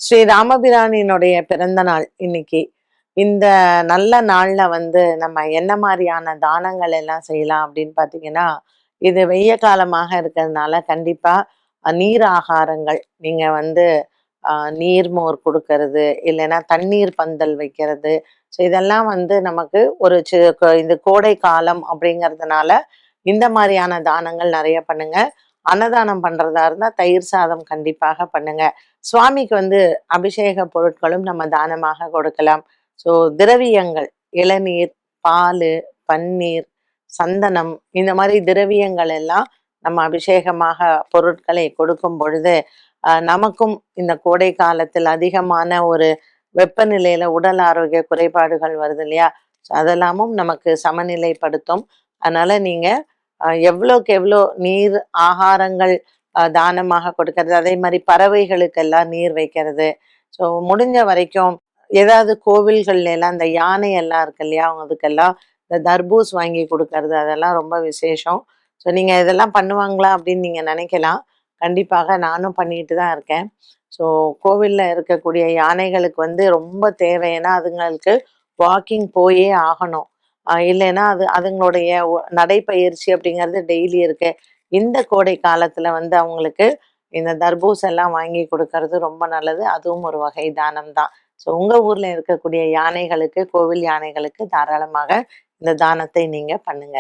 ஸ்ரீ ராமபிரானினுடைய பிறந்த நாள் இன்னைக்கு. இந்த நல்ல நாள்ல நம்ம என்ன மாரியான தானங்கள் எல்லாம் செய்யலாம் அப்படின்னு பார்த்தீங்கன்னா, இது வெய்ய காலமாக இருக்கிறதுனால கண்டிப்பா நீர் ஆகாரங்கள் நீங்க நீர்மோர் குடுக்கறது, இல்லைன்னா தண்ணீர் பந்தல் வைக்கிறது. ஸோ இதெல்லாம் நமக்கு ஒரு இது கோடை காலம் அப்படிங்கிறதுனால, இந்த மாரியான தானங்கள் நெறைய பண்ணுங்க. அன்னதானம் பண்றதா இருந்தா தயிர் சாதம் கண்டிப்பாக பண்ணுங்க. சுவாமிக்கு அபிஷேக பொருட்களும் நம்ம தானமாக கொடுக்கலாம். ஸோ திரவியங்கள், இளநீர், பாலு, பன்னீர், சந்தனம் இந்த மாரி திரவியங்கள் எல்லாம் நம்ம அபிஷேகமாக பொருட்களை கொடுக்கும் பொழுது, நமக்கும் இந்த கோடை காலத்தில் அதிகமான ஒரு வெப்பநிலையில உடல் ஆரோக்கிய குறைபாடுகள் வருது இல்லையா? அதெல்லாமும் நமக்கு சமநிலைப்படுத்தும். அதனால நீங்க எவ்வளோக்கு எவ்வளோ நீர், ஆகாரங்கள் தானமாக கொடுக்கறது, அதே மாரி பறவைகளுக்கெல்லாம் நீர் வைக்கிறது. ஸோ முடிஞ்ச வரைக்கும் ஏதாவது கோவில்கள்ல எல்லாம் இந்த யானை எல்லாம் இருக்கு இல்லையா? அதுக்கெல்லாம் இந்த தர்பூஸ் வாங்கி குடுக்கறது, அதெல்லாம் ரொம்ப விசேஷம். ஸோ நீங்க இதெல்லாம் பண்ணுவாங்களா அப்படின்னு நீங்க நினைக்கலாம். கண்டிப்பாக நானும் பண்ணிட்டு தான் இருக்கேன். ஸோ கோவில்ல இருக்கக்கூடிய யானைகளுக்கு ரொம்ப தேவைன்னா, அதுங்களுக்கு வாக்கிங் போயே ஆகணும். இல்லைன்னா அதுங்களுடைய நடைப்பயிற்சி அப்படிங்கிறது டெய்லி இருக்கு. இந்த கோடை காலத்துல அவங்களுக்கு இந்த தர்பூஸ் எல்லாம் வாங்கி கொடுக்கறது ரொம்ப நல்லது. அதுவும் ஒரு வகை தானம் தான். ஸோ உங்க ஊர்ல இருக்கக்கூடிய யானைகளுக்கு, கோவில் யானைகளுக்கு தாராளமாக இந்த தானத்தை நீங்க பண்ணுங்க.